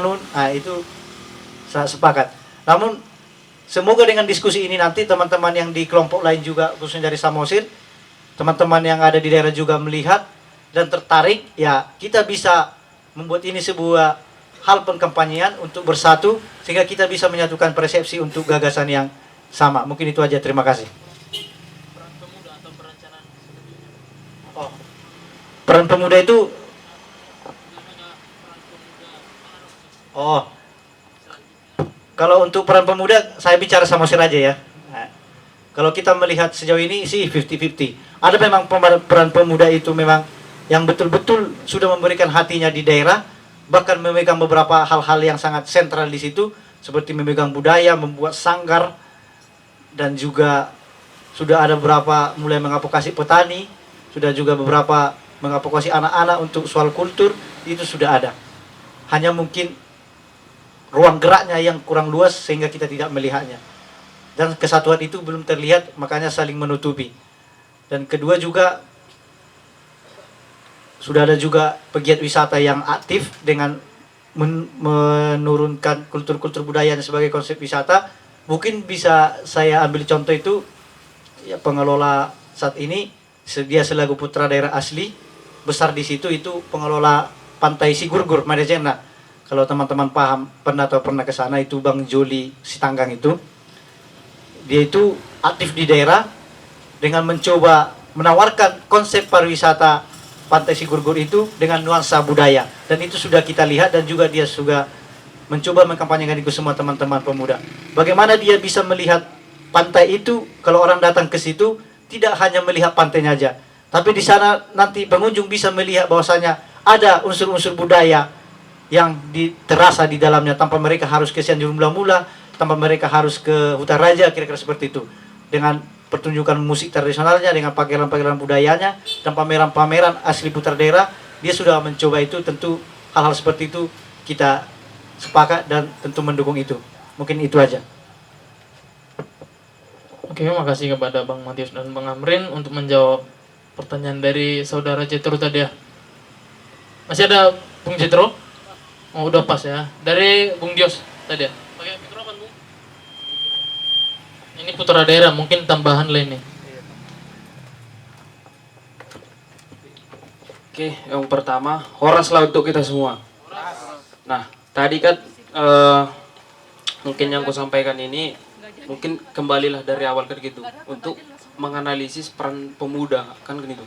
Nah, itu saya sepakat. Namun semoga dengan diskusi ini nanti teman-teman yang di kelompok lain juga, khususnya dari Samosir, teman-teman yang ada di daerah juga melihat dan tertarik, ya kita bisa membuat ini sebuah hal pengkampanyean untuk bersatu sehingga kita bisa menyatukan persepsi untuk gagasan yang sama. Mungkin itu aja. Terima kasih. Oh, peran pemuda itu, oh, kalau untuk peran pemuda saya bicara sama Samosir aja ya. Nah, kalau kita melihat sejauh ini sih 50-50. Ada memang peran pemuda itu memang yang betul-betul sudah memberikan hatinya di daerah, bahkan memegang beberapa hal-hal yang sangat sentral di situ, seperti memegang budaya, membuat sanggar, dan juga sudah ada beberapa mulai mengadvokasi petani, sudah juga beberapa mengadvokasi anak-anak untuk soal kultur, itu sudah ada. Hanya mungkin ruang geraknya yang kurang luas sehingga kita tidak melihatnya. Dan kesatuan itu belum terlihat, makanya saling menutupi. Dan kedua juga, sudah ada juga pegiat wisata yang aktif dengan menurunkan kultur-kultur budayanya sebagai konsep wisata. Mungkin bisa saya ambil contoh itu, ya, pengelola saat ini, dia selaku putra daerah asli, besar di situ, itu pengelola Pantai Sigurgur, Madejena. Kalau teman-teman paham, pernah ke sana, itu Bang Joli Sitanggang itu. Dia itu aktif di daerah dengan mencoba menawarkan konsep pariwisata Pantai Sigurgur itu dengan nuansa budaya, dan itu sudah kita lihat, dan juga dia juga mencoba mengkampanyekan itu semua teman-teman pemuda. Bagaimana dia bisa melihat pantai itu, kalau orang datang ke situ tidak hanya melihat pantainya aja, tapi di sana nanti pengunjung bisa melihat bahwasanya ada unsur-unsur budaya yang terasa di dalamnya, tanpa mereka harus ke Cianjur mula-mula, tanpa mereka harus ke Huta Raja, kira-kira seperti itu. Dengan pertunjukan musik tradisionalnya, dengan pakaian-pakaian budayanya, dan pameran-pameran asli putra daerah, dia sudah mencoba itu. Tentu hal-hal seperti itu kita sepakat dan tentu mendukung itu. Mungkin itu aja. Oke, makasih kepada Bang Matius dan Bang Amrin untuk menjawab pertanyaan dari saudara Cetro tadi ya. Masih ada Bung Cetro? Oh, udah pas ya. Dari Bung Dios tadi ya. Pakai mikrofon, Bung. Ini putra daerah, mungkin tambahan lain nih. Oke, yang pertama, horas lah untuk kita semua. Nah, tadi kan mungkin yang aku sampaikan ini, mungkin kembalilah dari awal kan gitu, untuk menganalisis peran pemuda kan gitu.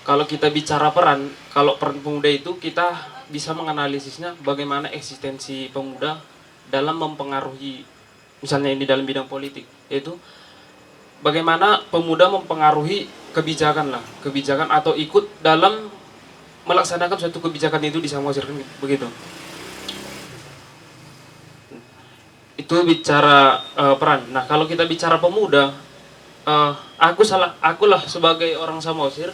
Kalau kita bicara peran, kalau peran pemuda itu kita bisa menganalisisnya bagaimana eksistensi pemuda dalam mempengaruhi, misalnya ini dalam bidang politik, yaitu bagaimana pemuda mempengaruhi kebijakan lah, kebijakan atau ikut dalam melaksanakan suatu kebijakan itu di Samosir kan begitu. Itu bicara peran. Nah, kalau kita bicara pemuda, akulah sebagai orang Samosir,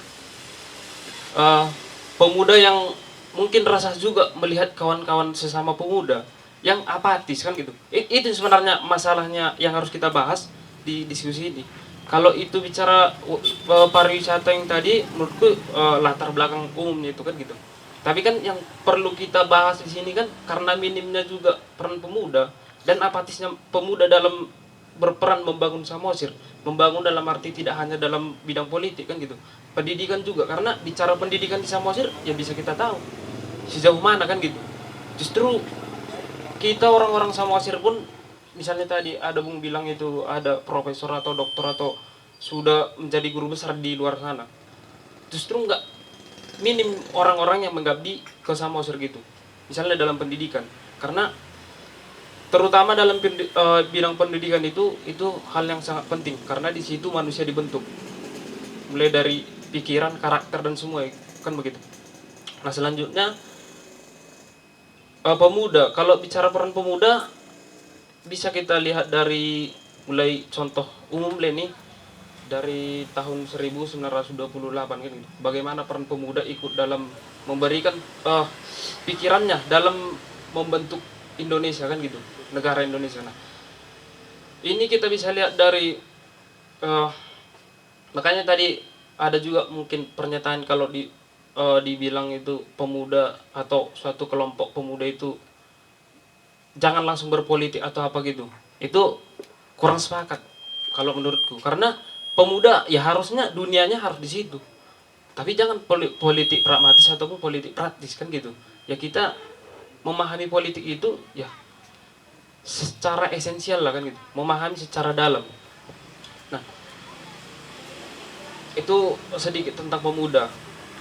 pemuda yang mungkin rasa juga melihat kawan-kawan sesama pemuda yang apatis kan gitu. Itu sebenarnya masalahnya yang harus kita bahas di diskusi ini. Kalau itu bicara pariwisata yang tadi, menurutku latar belakang umumnya itu kan gitu. Tapi kan yang perlu kita bahas di sini kan karena minimnya juga peran pemuda dan apatisnya pemuda dalam berperan membangun Samosir, membangun dalam arti tidak hanya dalam bidang politik kan gitu, pendidikan juga, karena bicara pendidikan di Samosir ya bisa kita tahu sejauh mana kan gitu. Justru kita orang-orang Samosir pun, misalnya tadi ada Bung bilang itu ada profesor atau doktor atau sudah menjadi guru besar di luar sana, justru nggak minim orang-orang yang mengabdi ke Samosir gitu, misalnya dalam pendidikan. Karena terutama dalam bidang pendidikan itu hal yang sangat penting, karena di situ manusia dibentuk mulai dari pikiran, karakter dan semua kan begitu. Nah, selanjutnya pemuda, kalau bicara peran pemuda bisa kita lihat dari mulai contoh umum nih dari tahun 1928 kan gitu. Bagaimana peran pemuda ikut dalam memberikan pikirannya dalam membentuk Indonesia kan gitu, negara Indonesia. Nah, ini kita bisa lihat dari makanya tadi ada juga mungkin pernyataan kalau dibilang itu pemuda atau suatu kelompok pemuda itu jangan langsung berpolitik atau apa gitu. Itu kurang sepakat kalau menurutku. Karena pemuda ya harusnya dunianya harus di situ. Tapi jangan politik pragmatis ataupun politik praktis kan gitu. Ya kita memahami politik itu ya secara esensial lah kan gitu. Memahami secara dalam. Nah, itu sedikit tentang pemuda.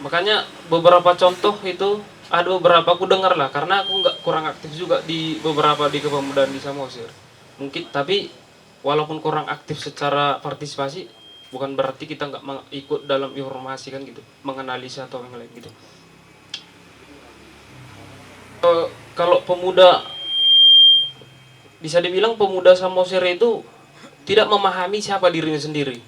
Makanya beberapa contoh itu ada beberapa aku dengar lah karena aku nggak kurang aktif juga di beberapa di kepemudaan di Samosir. Mungkin tapi walaupun kurang aktif secara partisipasi bukan berarti kita nggak ikut dalam informasi kan gitu, menganalisa atau yang lain gitu. Kalau pemuda bisa dibilang pemuda Samosir itu tidak memahami siapa dirinya sendiri.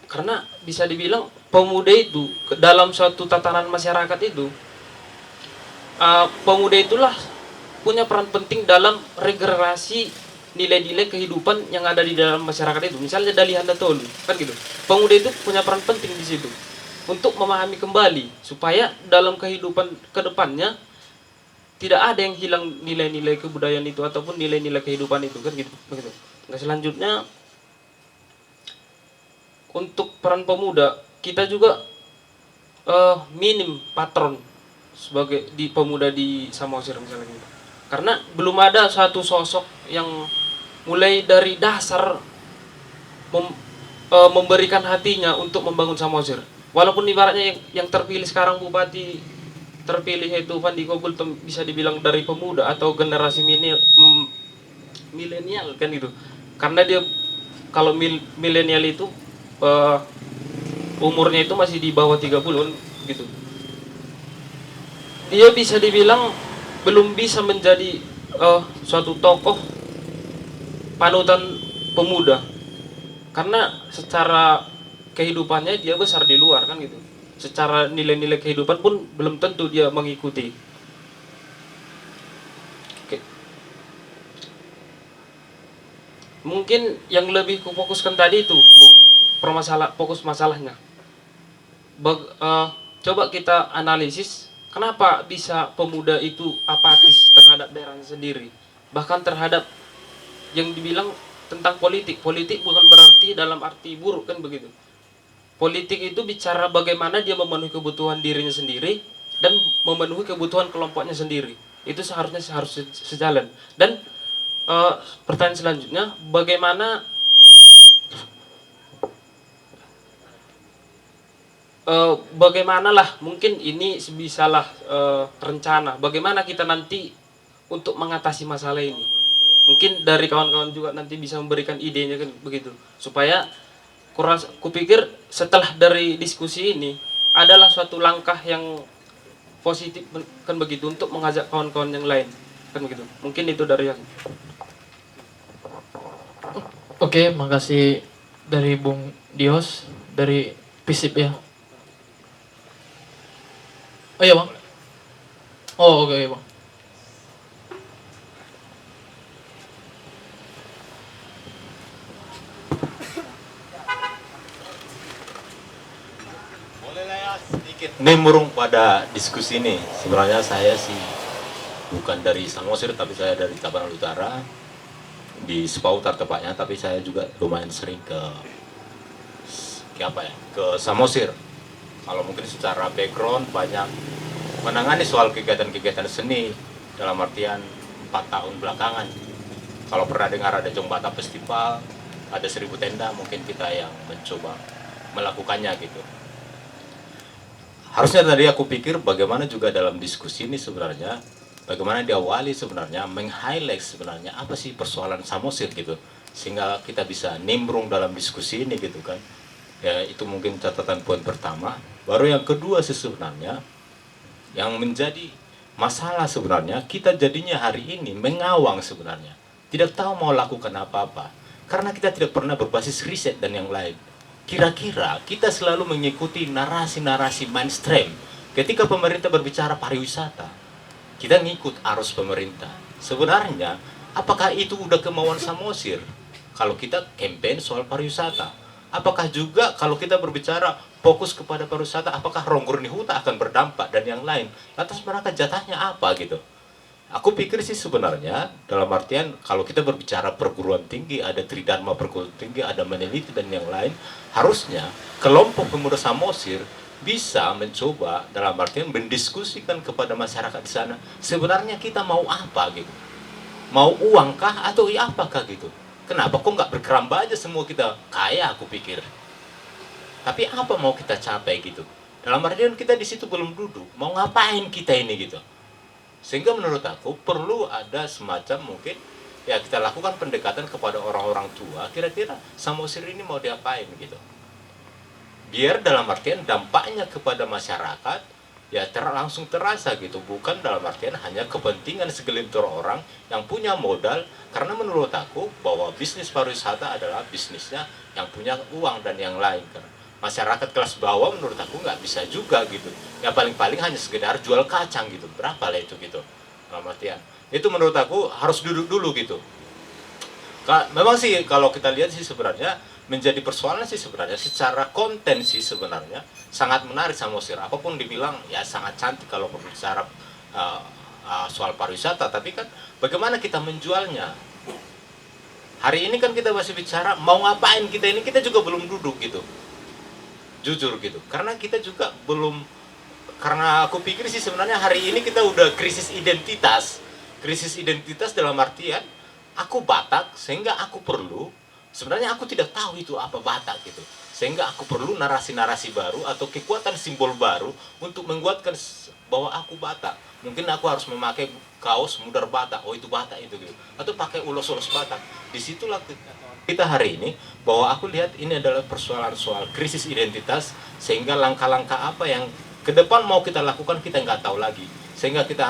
Karena bisa dibilang pemuda itu dalam suatu tatanan masyarakat itu pemuda itulah punya peran penting dalam regenerasi nilai-nilai kehidupan yang ada di dalam masyarakat itu. Misalnya dari Handatolu, kan gitu. Pemuda itu punya peran penting di situ untuk memahami kembali supaya dalam kehidupan kedepannya tidak ada yang hilang nilai-nilai kebudayaan itu ataupun nilai-nilai kehidupan itu kan gitu. Begitu. Nah, selanjutnya untuk peran pemuda kita juga minim patron sebagai di pemuda di Samosir misalnya gitu. Karena belum ada satu sosok yang mulai dari dasar memberikan hatinya untuk membangun Samosir. Walaupun ibaratnya yang terpilih sekarang bupati terpilih itu Fandi Kobul bisa dibilang dari pemuda atau generasi milenial kan gitu. Karena dia kalau milenial itu umurnya itu masih di bawah 30 kan gitu. Dia bisa dibilang belum bisa menjadi suatu tokoh panutan pemuda karena secara kehidupannya dia besar di luar kan gitu, secara nilai-nilai kehidupan pun belum tentu dia mengikuti. Oke. Mungkin yang lebih kufokuskan tadi itu fokus masalahnya. Coba kita analisis kenapa bisa pemuda itu apatis terhadap daerahnya sendiri, bahkan terhadap yang dibilang tentang politik bukan berarti dalam arti buruk kan begitu. Politik itu bicara bagaimana dia memenuhi kebutuhan dirinya sendiri dan memenuhi kebutuhan kelompoknya sendiri. Itu seharusnya harus sejalan. Dan pertanyaan selanjutnya, bagaimanalah mungkin ini bisalah rencana bagaimana kita nanti untuk mengatasi masalah ini. Mungkin dari kawan-kawan juga nanti bisa memberikan idenya kan begitu. Supaya kupikir setelah dari diskusi ini adalah suatu langkah yang positif kan begitu untuk mengajak kawan-kawan yang lain kan begitu. Mungkin itu dari aku. Oke, makasih dari Bung Dios dari FISIP ya. Oh iya Bang. Oh oke Bang. Nimbrung pada diskusi ini. Sebenarnya saya sih bukan dari Samosir, tapi saya dari Tabanan Utara, di Sepautar tepatnya. Tapi saya juga lumayan sering ke Samosir. Kalau mungkin secara background banyak menangani soal kegiatan-kegiatan seni dalam artian 4 tahun belakangan. Kalau pernah dengar ada Jombata Festival, ada 1000 tenda, mungkin kita yang mencoba melakukannya gitu. Harusnya tadi aku pikir bagaimana juga dalam diskusi ini sebenarnya, bagaimana diawali sebenarnya, meng-highlight sebenarnya apa sih persoalan Samosir gitu. Sehingga kita bisa nimbrung dalam diskusi ini gitu kan. Ya itu mungkin catatan poin pertama. Baru yang kedua sih sebenarnya, yang menjadi masalah sebenarnya, kita jadinya hari ini mengawang sebenarnya. Tidak tahu mau lakukan apa-apa. Karena kita tidak pernah berbasis riset dan yang lain. Kira-kira kita selalu mengikuti narasi-narasi mainstream. Ketika pemerintah berbicara pariwisata, kita ngikut arus pemerintah. Sebenarnya, apakah itu udah kemauan Samosir? Kalau kita campaign soal pariwisata, apakah juga kalau kita berbicara fokus kepada pariwisata, apakah Ronggurni Huta akan berdampak dan yang lain? Lantas mereka jatahnya apa gitu? Aku pikir sih sebenarnya dalam artian kalau kita berbicara perguruan tinggi, ada Tridharma perguruan tinggi, ada meneliti dan yang lain, harusnya kelompok pemuda Samosir bisa mencoba dalam artian mendiskusikan kepada masyarakat di sana sebenarnya kita mau apa gitu, mau uangkah atau ya apakah gitu. Kenapa kok nggak berkeramba aja semua kita kaya, aku pikir. Tapi apa mau kita capai gitu? Dalam artian kita di situ belum duduk, mau ngapain kita ini gitu. Sehingga menurut aku perlu ada semacam mungkin ya kita lakukan pendekatan kepada orang-orang tua, kira-kira Samosir ini mau diapain gitu. Biar dalam artian dampaknya kepada masyarakat ya langsung terasa gitu, bukan dalam artian hanya kepentingan segelintir orang yang punya modal, karena menurut aku bahwa bisnis pariwisata adalah bisnisnya yang punya uang dan yang lain kan. Masyarakat kelas bawah menurut aku nggak bisa juga gitu, ya paling-paling hanya sekedar jual kacang gitu, berapa lah itu gitu. Dalam artian itu menurut aku harus duduk dulu gitu. Memang sih kalau kita lihat sih sebenarnya menjadi persoalan sih sebenarnya secara konten sih sebenarnya sangat menarik Samosir, apapun dibilang ya sangat cantik kalau berbicara soal pariwisata, tapi kan bagaimana kita menjualnya. Hari ini kan kita masih bicara mau ngapain kita ini, kita juga belum duduk gitu, jujur gitu, karena kita juga belum, karena aku pikir sih sebenarnya hari ini kita udah krisis identitas dalam artian aku Batak sehingga aku perlu, sebenarnya aku tidak tahu itu apa Batak gitu, sehingga aku perlu narasi-narasi baru atau kekuatan simbol baru untuk menguatkan bahwa aku Batak. Mungkin aku harus memakai kaos mudar Batak, oh itu Batak itu gitu, atau pakai ulos-ulos Batak. Disitulah kita hari ini bahwa aku lihat ini adalah persoalan soal krisis identitas, sehingga langkah-langkah apa yang ke depan mau kita lakukan kita nggak tahu lagi, sehingga kita